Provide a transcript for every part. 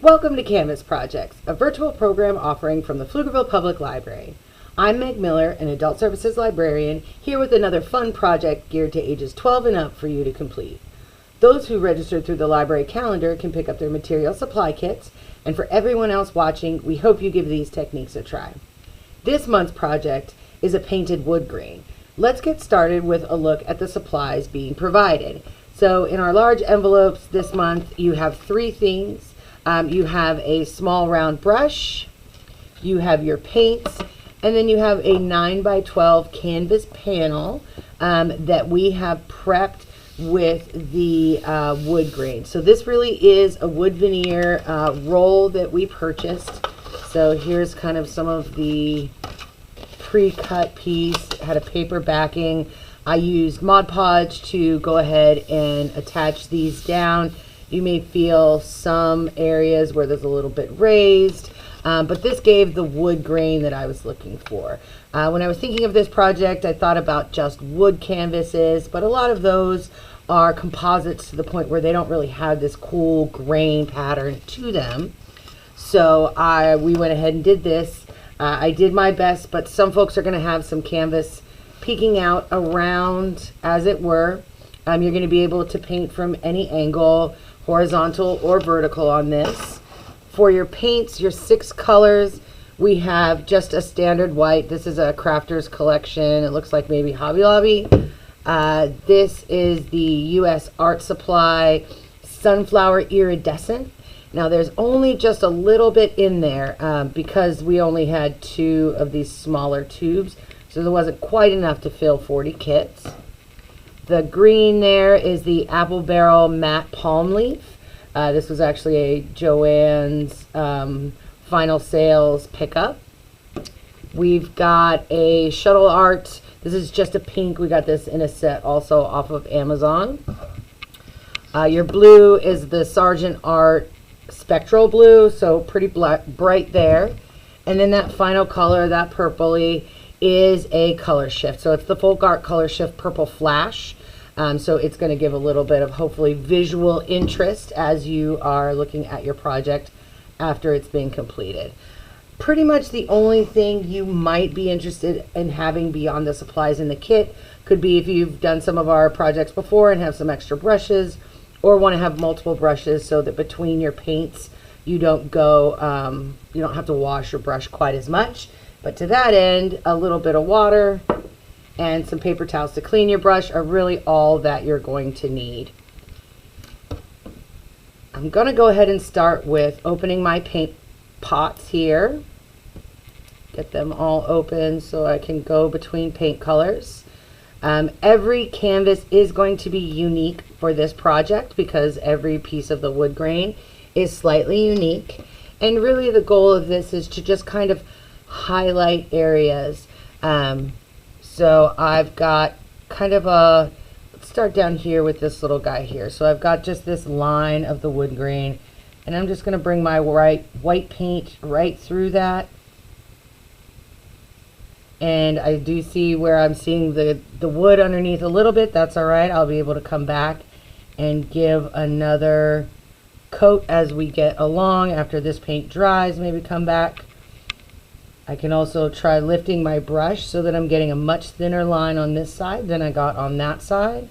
Welcome to Canvas Projects, a virtual program offering from the Pflugerville Public Library. I'm Meg Miller, an Adult Services Librarian, here with another fun project geared to ages 12 and up for you to complete. Those who registered through the library calendar can pick up their material supply kits, and for everyone else watching, we hope you give these techniques a try. This month's project is a painted wood grain. Let's get started with a look at the supplies being provided. So in our large envelopes this month, you have three things. You have a small round brush, you have your paints, and then you have a 9x12 canvas panel that we have prepped with the wood grain. So this really is a wood veneer roll that we purchased. So here's kind of some of the pre-cut piece, had a paper backing. I used Mod Podge to go ahead and attach these down. You may feel some areas where there's a little bit raised, but this gave the wood grain that I was looking for. When I was thinking of this project, I thought about just wood canvases, but a lot of those are composites to the point where they don't really have this cool grain pattern to them. So we went ahead and did this. I did my best, but some folks are going to have some canvas peeking out around, as it were. You're going to be able to paint from any angle, horizontal or vertical on this. For your paints, your 6 colors, we have just a standard white. This is a crafter's collection. It looks like maybe Hobby Lobby. This is the U.S. Art Supply Sunflower Iridescent. Now there's only just a little bit in there because we only had 2 of these smaller tubes. So there wasn't quite enough to fill 40 kits. The green there is the Apple Barrel Matte Palm Leaf. This was actually a Joann's final sales pickup. We've got a Shuttle Art. This is just a pink. We got this in a set also off of Amazon. Your blue is the Sargent Art Spectral Blue, so pretty bright there. And then that final color, that purpley, is a color shift. So it's the Folk Art Color Shift Purple Flash. So it's going to give a little bit of hopefully visual interest as you are looking at your project after it's been completed. Pretty much the only thing you might be interested in having beyond the supplies in the kit could be if you've done some of our projects before and have some extra brushes, or want to have multiple brushes so that between your paints you don't go, you don't have to wash your brush quite as much. But to that end, a little bit of water and some paper towels to clean your brush are really all that you're going to need. I'm going to go ahead and start with opening my paint pots here. Get them all open so I can go between paint colors. Every canvas is going to be unique for this project because every piece of the wood grain is slightly unique. And really the goal of this is to just kind of highlight areas. So I've got kind of a, let's start down here with this little guy here. So I've got just this line of the wood grain, and I'm just going to bring my white paint right through that. And I do see where I'm seeing the wood underneath a little bit. That's all right. I'll be able to come back and give another coat as we get along. After this paint dries, maybe come back. I can also try lifting my brush so that I'm getting a much thinner line on this side than I got on that side.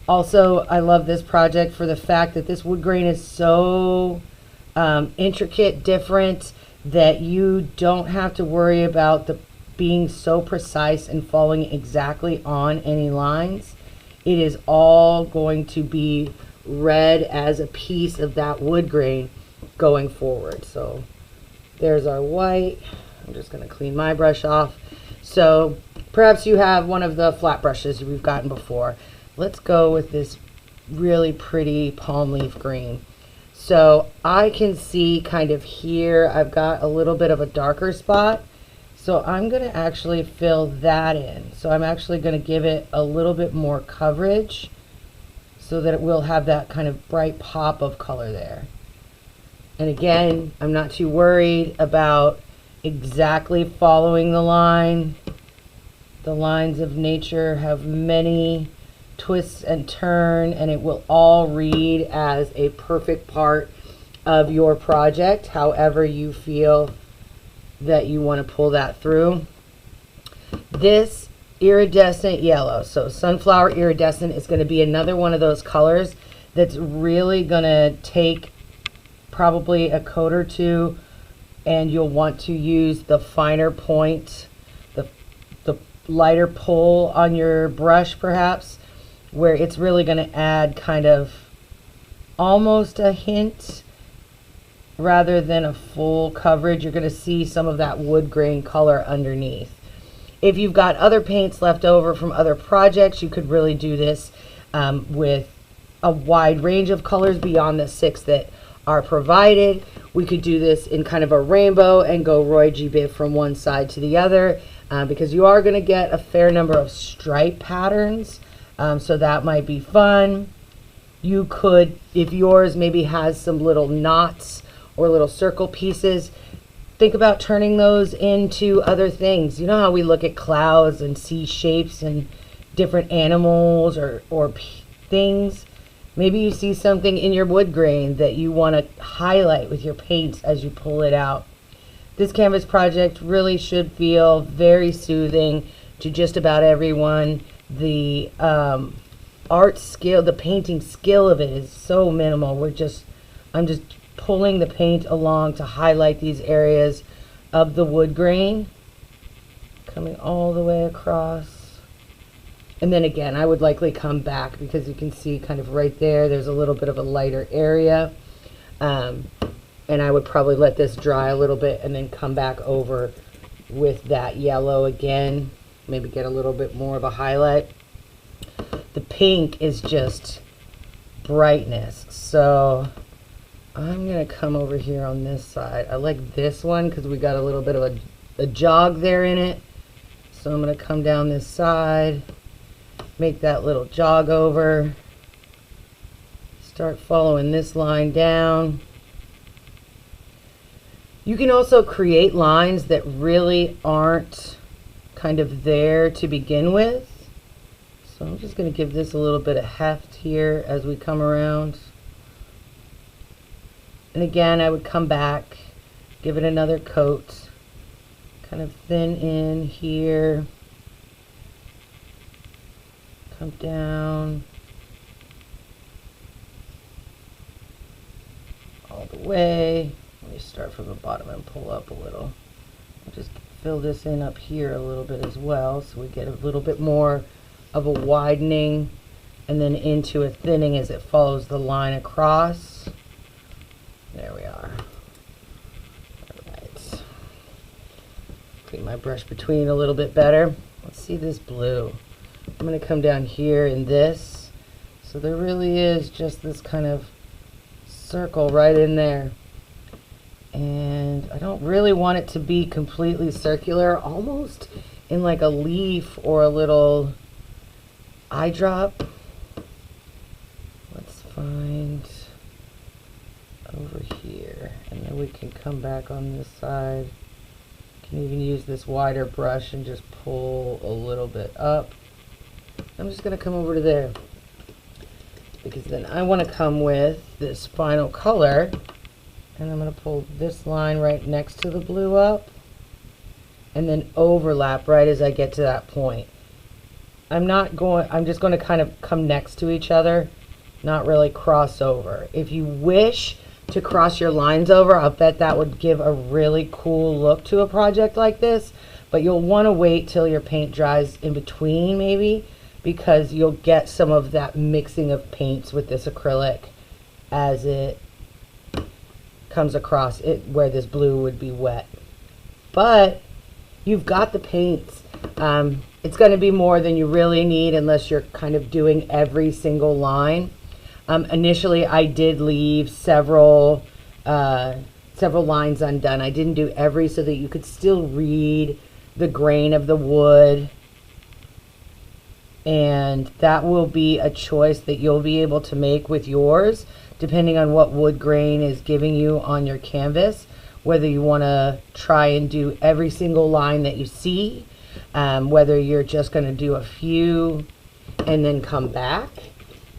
Also, I love this project for the fact that this wood grain is so intricate, different, that you don't have to worry about being so precise and falling exactly on any lines. It is all going to be read as a piece of that wood grain going forward. So there's our white. I'm just going to clean my brush off. So perhaps you have one of the flat brushes we've gotten before. Let's go with this really pretty palm leaf green. So I can see kind of here, I've got a little bit of a darker spot. So I'm going to actually fill that in. So I'm actually going to give it a little bit more coverage so that it will have that kind of bright pop of color there. And again, I'm not too worried about exactly following the line. The lines of nature have many twist and turn, and it will all read as a perfect part of your project, however you feel that you want to pull that through. This iridescent yellow, so sunflower iridescent, is going to be another one of those colors that's really going to take probably a coat or two, and you'll want to use the finer point, the lighter pull on your brush perhaps, where it's really going to add kind of almost a hint rather than a full coverage. You're going to see some of that wood grain color underneath. If you've got other paints left over from other projects, you could really do this with a wide range of colors beyond the 6 that are provided. We could do this in kind of a rainbow and go Roy G. Biv from one side to the other, because you are going to get a fair number of stripe patterns, so that might be fun. You could, if yours maybe has some little knots or little circle pieces, think about turning those into other things. You know how we look at clouds and see shapes and different animals or things? Maybe you see something in your wood grain that you want to highlight with your paints as you pull it out. This canvas project really should feel very soothing to just about everyone. The art skill, the painting skill of it is so minimal. I'm just pulling the paint along to highlight these areas of the wood grain, coming all the way across. And then again, I would likely come back, because you can see kind of right there's a little bit of a lighter area. And I would probably let this dry a little bit and then come back over with that yellow again, maybe get a little bit more of a highlight. The pink is just brightness, so I'm going to come over here on this side. I like this one because we got a little bit of a jog there in it. So I'm going to come down this side, make that little jog over, start following this line down. You can also create lines that really aren't kind of there to begin with. So I'm just going to give this a little bit of heft here as we come around. And again, I would come back, give it another coat, kind of thin in here, come down all the way. Let me start from the bottom and pull up a little. I'll just fill this in up here a little bit as well, so we get a little bit more of a widening and then into a thinning as it follows the line across. There we are. All right. Clean my brush between a little bit better. Let's see this blue. I'm going to come down here in this. So there really is just this kind of circle right in there. And I don't really want it to be completely circular, almost in like a leaf or a little eye drop. Let's find over here, and then we can come back on this side. Can even use this wider brush and just pull a little bit up. I'm just going to come over to there, because then I want to come with this final color, and I'm going to pull this line right next to the blue up and then overlap right as I get to that point. I'm just going to kind of come next to each other, not really cross over. If you wish to cross your lines over, I'll bet that would give a really cool look to a project like this, but you'll want to wait till your paint dries in between maybe, because you'll get some of that mixing of paints with this acrylic as it comes across it where this blue would be wet. But you've got the paints. It's going to be more than you really need unless you're kind of doing every single line. Initially, I did leave several lines undone. I didn't do every, so that you could still read the grain of the wood. And that will be a choice that you'll be able to make with yours, depending on what wood grain is giving you on your canvas, whether you want to try and do every single line that you see, whether you're just going to do a few. and then come back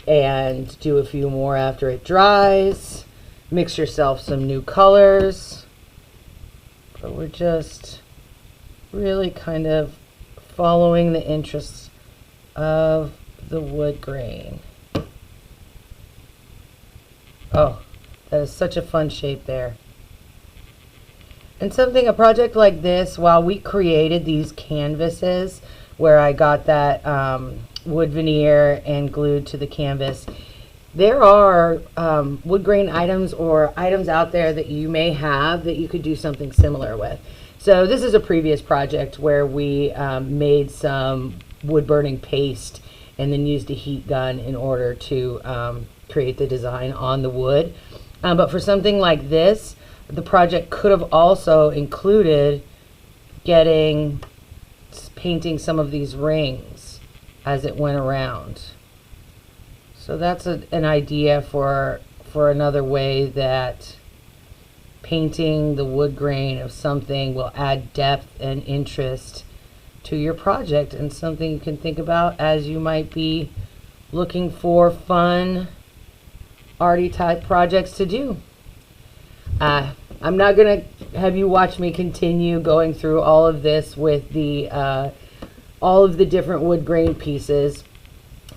and do a few more after it dries. Mix yourself some new colors. But we're just really kind of following the interests of the wood grain. Oh, that is such a fun shape there. And a project like this, while we created these canvases where I got that wood veneer and glued to the canvas, there are wood grain items or items out there that you may have that you could do something similar with. So this is a previous project where we made some wood burning paste and then used a heat gun in order to create the design on the wood. But for something like this, the project could have also included painting some of these rings as it went around. So that's an idea for another way that painting the wood grain of something will add depth and interest to your project, and something you can think about as you might be looking for fun arty type projects to do. I'm not gonna have you watch me continue going through all of this with the all of the different wood grain pieces.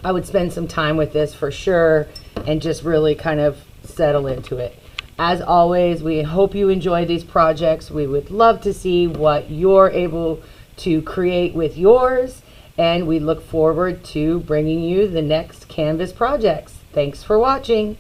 I would spend some time with this for sure and just really kind of settle into it. As always, we hope you enjoy these projects. We would love to see what you're able to create with yours, and we look forward to bringing you the next Canvas projects. Thanks for watching.